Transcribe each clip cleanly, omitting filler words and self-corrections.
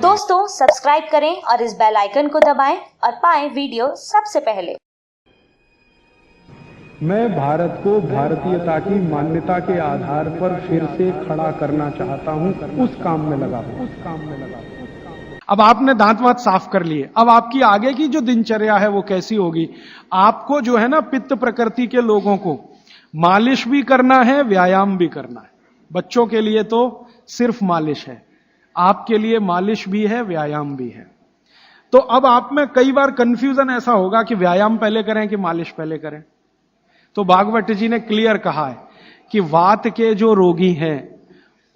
दोस्तों सब्सक्राइब करें और इस बेल आइकन को दबाएं और पाएं वीडियो सबसे पहले। मैं भारत को भारतीयता की मान्यता के आधार पर फिर से खड़ा करना चाहता हूं, उस काम में लगा हूं। अब आपने दांत वात साफ कर लिए, अब आपकी आगे की जो दिनचर्या है वो कैसी होगी। आपको जो है ना, पित्त प्रकृति के लोगों को मालिश भी करना है, व्यायाम भी करना है। बच्चों के लिए तो सिर्फ मालिश है, आपके लिए मालिश भी है, व्यायाम भी है। तो अब आप में कई बार कंफ्यूजन ऐसा होगा कि व्यायाम पहले करें कि मालिश पहले करें। तो भागवत जी ने क्लियर कहा है कि वात के जो रोगी हैं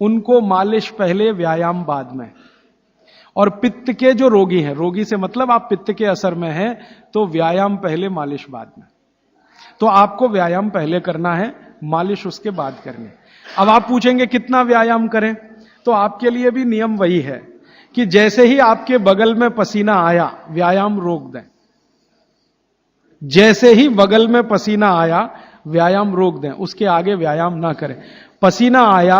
उनको मालिश पहले, व्यायाम बाद में। और पित्त के जो रोगी हैं, रोगी से मतलब आप पित्त के असर में हैं, तो व्यायाम पहले, मालिश बाद में। तो आपको व्यायाम पहले करना है, मालिश उसके बाद करनी है। अब आप पूछेंगे कितना व्यायाम करें, तो आपके लिए भी नियम वही है कि जैसे ही आपके बगल में पसीना आया, व्यायाम रोक दें। जैसे ही बगल में पसीना आया, व्यायाम रोक दें, उसके आगे व्यायाम ना करें। पसीना आया,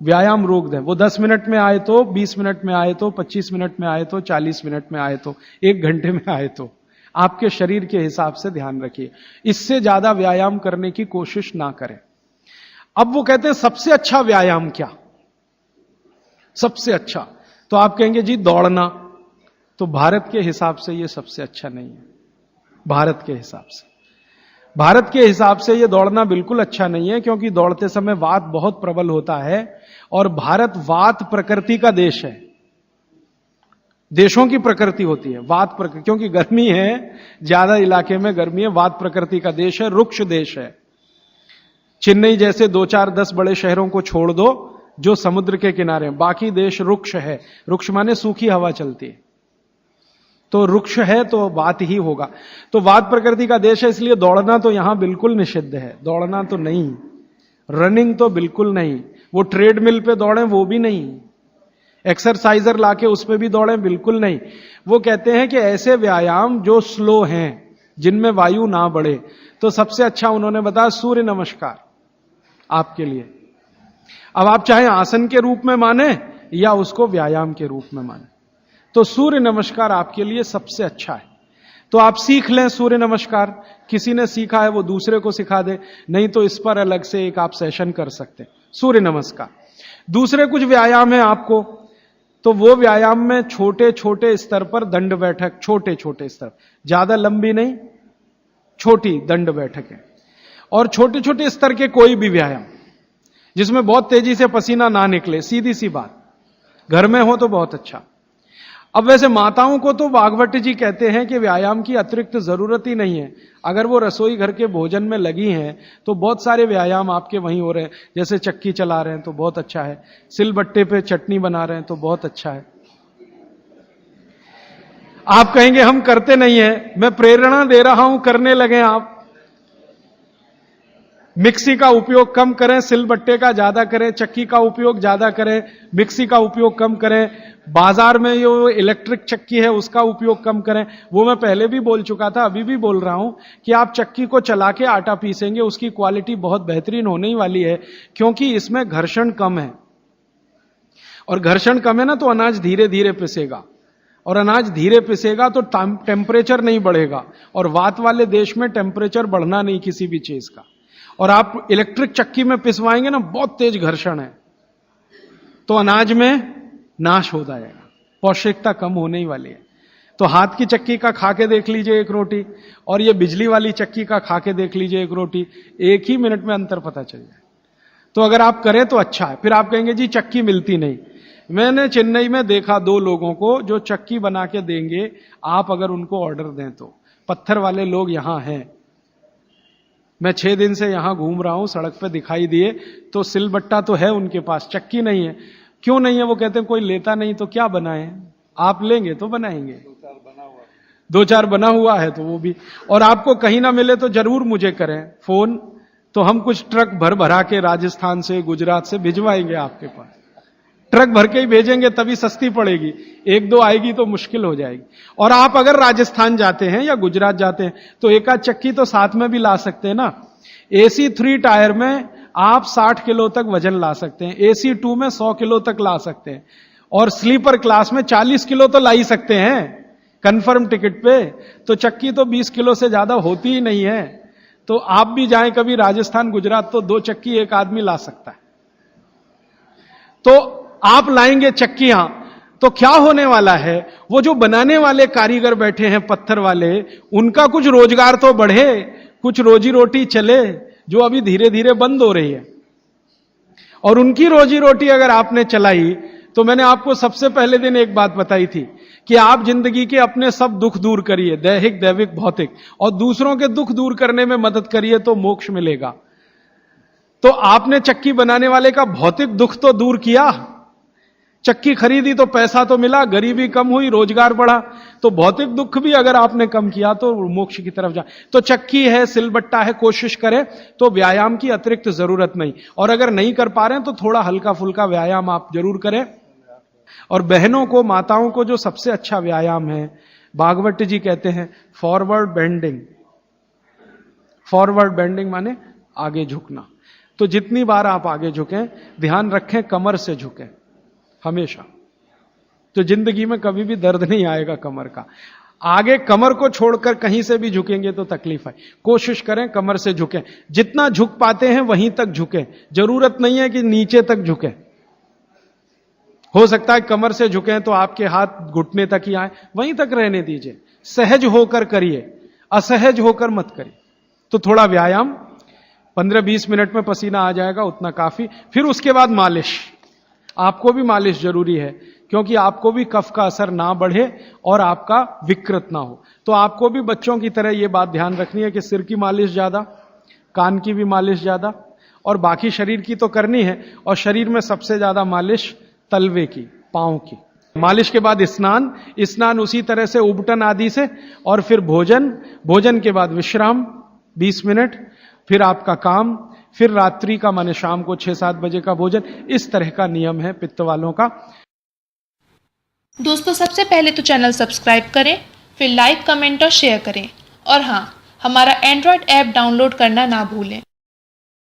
व्यायाम रोक दें। वो 10 मिनट में आए तो, 20 मिनट में आए तो, 25 मिनट में आए तो, 40 मिनट में आए तो, 1 घंटे में आए तो, आपके शरीर के हिसाब से ध्यान रखिए। इससे ज्यादा व्यायाम करने की कोशिश ना करें। अब वो कहते हैं सबसे अच्छा व्यायाम क्या, सबसे अच्छा, तो आप कहेंगे जी दौड़ना। तो भारत के हिसाब से ये सबसे अच्छा नहीं है। भारत के हिसाब से, भारत के हिसाब से ये दौड़ना बिल्कुल अच्छा नहीं है, क्योंकि दौड़ते समय वात बहुत प्रबल होता है और भारत वात प्रकृति का देश है। देशों की प्रकृति होती है वात प्रकृति, क्योंकि गर्मी है, ज्यादा इलाके में गर्मी है, वात प्रकृति का देश है, रुक्ष देश है। चेन्नई जैसे 2-4-10 बड़े शहरों को छोड़ दो जो समुद्र के किनारे हैं, बाकी देश रुक्ष है। रुक्ष माने सूखी हवा चलती है, तो रुक्ष है तो वात ही होगा। तो वात प्रकृति का देश है, इसलिए दौड़ना तो यहां बिल्कुल निषिद्ध है। दौड़ना तो नहीं, रनिंग तो बिल्कुल नहीं, वो ट्रेडमिल पे दौड़ें वो भी नहीं, एक्सरसाइजर लाके उस पे भी दौड़ें बिल्कुल नहीं। वो कहते हैं कि ऐसे व्यायाम जो स्लो हैं, जिनमें वायु ना बढ़े, तो सबसे अच्छा उन्होंने बताया सूर्य नमस्कार आपके लिए। अब आप चाहे आसन के रूप में माने या उसको व्यायाम के रूप में माने, तो सूर्य नमस्कार आपके लिए सबसे अच्छा है। तो आप सीख लें सूर्य नमस्कार, किसी ने सीखा है वो दूसरे को सिखा दे, नहीं तो इस पर अलग से एक आप सेशन कर सकते हैं, सूर्य नमस्कार। दूसरे कुछ व्यायाम है आपको, तो वो व्यायाम में छोटे छोटे स्तर पर दंड बैठक, छोटे छोटे स्तर, ज्यादा लंबी नहीं, छोटी दंड बैठक है। और छोटे छोटे स्तर के कोई भी व्यायाम जिसमें बहुत तेजी से पसीना ना निकले, सीधी सी बात, घर में हो तो बहुत अच्छा। अब वैसे माताओं को तो भागवत जी कहते हैं कि व्यायाम की अतिरिक्त जरूरत ही नहीं है। अगर वो रसोई घर के भोजन में लगी हैं तो बहुत सारे व्यायाम आपके वहीं हो रहे हैं। जैसे चक्की चला रहे हैं तो बहुत अच्छा है, सिलबट्टे पे चटनी बना रहे हैं तो बहुत अच्छा है। आप कहेंगे हम करते नहीं है, मैं प्रेरणा दे रहा हूं, करने लगे आप। मिक्सी का उपयोग कम करें, सिलबट्टे का ज्यादा करें, चक्की का उपयोग ज्यादा करें, मिक्सी का उपयोग कम करें, बाजार में जो इलेक्ट्रिक चक्की है उसका उपयोग कम करें। वो मैं पहले भी बोल चुका था, अभी भी बोल रहा हूं कि आप चक्की को चला के आटा पीसेंगे, उसकी क्वालिटी बहुत बेहतरीन होने ही वाली है, क्योंकि इसमें घर्षण कम है। और घर्षण कम है ना, तो अनाज धीरे धीरे पिसेगा, और अनाज धीरे पिसेगा तो टेम्परेचर नहीं बढ़ेगा। और वात वाले देश में टेम्परेचर बढ़ना नहीं किसी भी चीज का। और आप इलेक्ट्रिक चक्की में पिसवाएंगे ना, बहुत तेज घर्षण है, तो अनाज में नाश हो जाएगा, पौष्टिकता कम होने ही वाली है। तो हाथ की चक्की का खा के देख लीजिए एक रोटी, और ये बिजली वाली चक्की का खा के देख लीजिए एक रोटी, एक ही मिनट में अंतर पता चल जाए। तो अगर आप करें तो अच्छा है। फिर आप कहेंगे जी चक्की मिलती नहीं। मैंने चेन्नई में देखा 2 लोगों को जो चक्की बना के देंगे, आप अगर उनको ऑर्डर दें तो। पत्थर वाले लोग यहां हैं, मैं 6 दिन से यहां घूम रहा हूं, सड़क पे दिखाई दिए, तो सिलबट्टा तो है उनके पास, चक्की नहीं है। क्यों नहीं है? वो कहते हैं कोई लेता नहीं तो क्या बनाएं, आप लेंगे तो बनाएंगे। 2-4 बना हुआ है तो वो भी। और आपको कहीं ना मिले तो जरूर मुझे करें फोन, तो हम कुछ ट्रक भर भरा के राजस्थान से, गुजरात से भिजवाएंगे आपके पास। ट्रक भर के ही भेजेंगे तभी सस्ती पड़ेगी, 1-2 आएगी तो मुश्किल हो जाएगी। और आप अगर राजस्थान जाते हैं या गुजरात जाते हैं तो एक आध चक्की तो साथ में भी ला सकते हैं ना। AC 3 टायर में आप 60 किलो तक वजन ला सकते हैं, AC 2 में 100 किलो तक ला सकते हैं। और स्लीपर क्लास में 40 किलो तो ला ही सकते हैं कंफर्म टिकट पे, तो चक्की तो 20 किलो से ज्यादा होती ही नहीं है। तो आप भी जाएं कभी राजस्थान गुजरात तो 2 चक्की एक आदमी ला सकता है। तो आप लाएंगे चक्कियां तो क्या होने वाला है, वो जो बनाने वाले कारीगर बैठे हैं पत्थर वाले, उनका कुछ रोजगार तो बढ़े, कुछ रोजी रोटी चले, जो अभी धीरे धीरे बंद हो रही है। और उनकी रोजी रोटी अगर आपने चलाई, तो मैंने आपको सबसे पहले दिन एक बात बताई थी कि आप जिंदगी के अपने सब दुख दूर करिए, दैहिक दैविक भौतिक, और दूसरों के दुख दूर करने में मदद करिए तो मोक्ष मिलेगा। तो आपने चक्की बनाने वाले का भौतिक दुख तो दूर किया, चक्की खरीदी तो पैसा तो मिला, गरीबी कम हुई, रोजगार बढ़ा, तो भौतिक दुख भी अगर आपने कम किया तो मोक्ष की तरफ जा। तो चक्की है, सिलबट्टा है, कोशिश करें तो व्यायाम की अतिरिक्त जरूरत नहीं। और अगर नहीं कर पा रहे हैं तो थोड़ा हल्का फुल्का व्यायाम आप जरूर करें। और बहनों को, माताओं को जो सबसे अच्छा व्यायाम है, भागवत जी कहते हैं फॉरवर्ड बेंडिंग। फॉरवर्ड बेंडिंग माने आगे झुकना। तो जितनी बार आप आगे झुकें, ध्यान रखें कमर से झुकें हमेशा, तो जिंदगी में कभी भी दर्द नहीं आएगा कमर का। आगे कमर को छोड़कर कहीं से भी झुकेंगे तो तकलीफ है। कोशिश करें कमर से झुकें, जितना झुक पाते हैं वहीं तक झुकें, जरूरत नहीं है कि नीचे तक झुकें। हो सकता है कमर से झुकें तो आपके हाथ घुटने तक ही आए, वहीं तक रहने दीजिए। सहज होकर करिए, असहज होकर मत करिए। तो थोड़ा व्यायाम 15-20 मिनट में पसीना आ जाएगा, उतना काफी। फिर उसके बाद मालिश, आपको भी मालिश जरूरी है, क्योंकि आपको भी कफ का असर ना बढ़े और आपका विकृत ना हो। तो आपको भी बच्चों की तरह यह बात ध्यान रखनी है कि सिर की मालिश ज्यादा, कान की भी मालिश ज्यादा, और बाकी शरीर की तो करनी है। और शरीर में सबसे ज्यादा मालिश तलवे की, पांव की। मालिश के बाद स्नान, स्नान उसी तरह से उबटन आदि से, और फिर भोजन, भोजन के बाद विश्राम 20 मिनट, फिर आपका काम, फिर रात्रि का माने शाम को 6-7 बजे का भोजन। इस तरह का नियम है पित्त वालों का। दोस्तों, सबसे पहले तो चैनल सब्सक्राइब करें, फिर लाइक, कमेंट और शेयर करें। और हाँ, हमारा एंड्रॉयड ऐप डाउनलोड करना ना भूलें।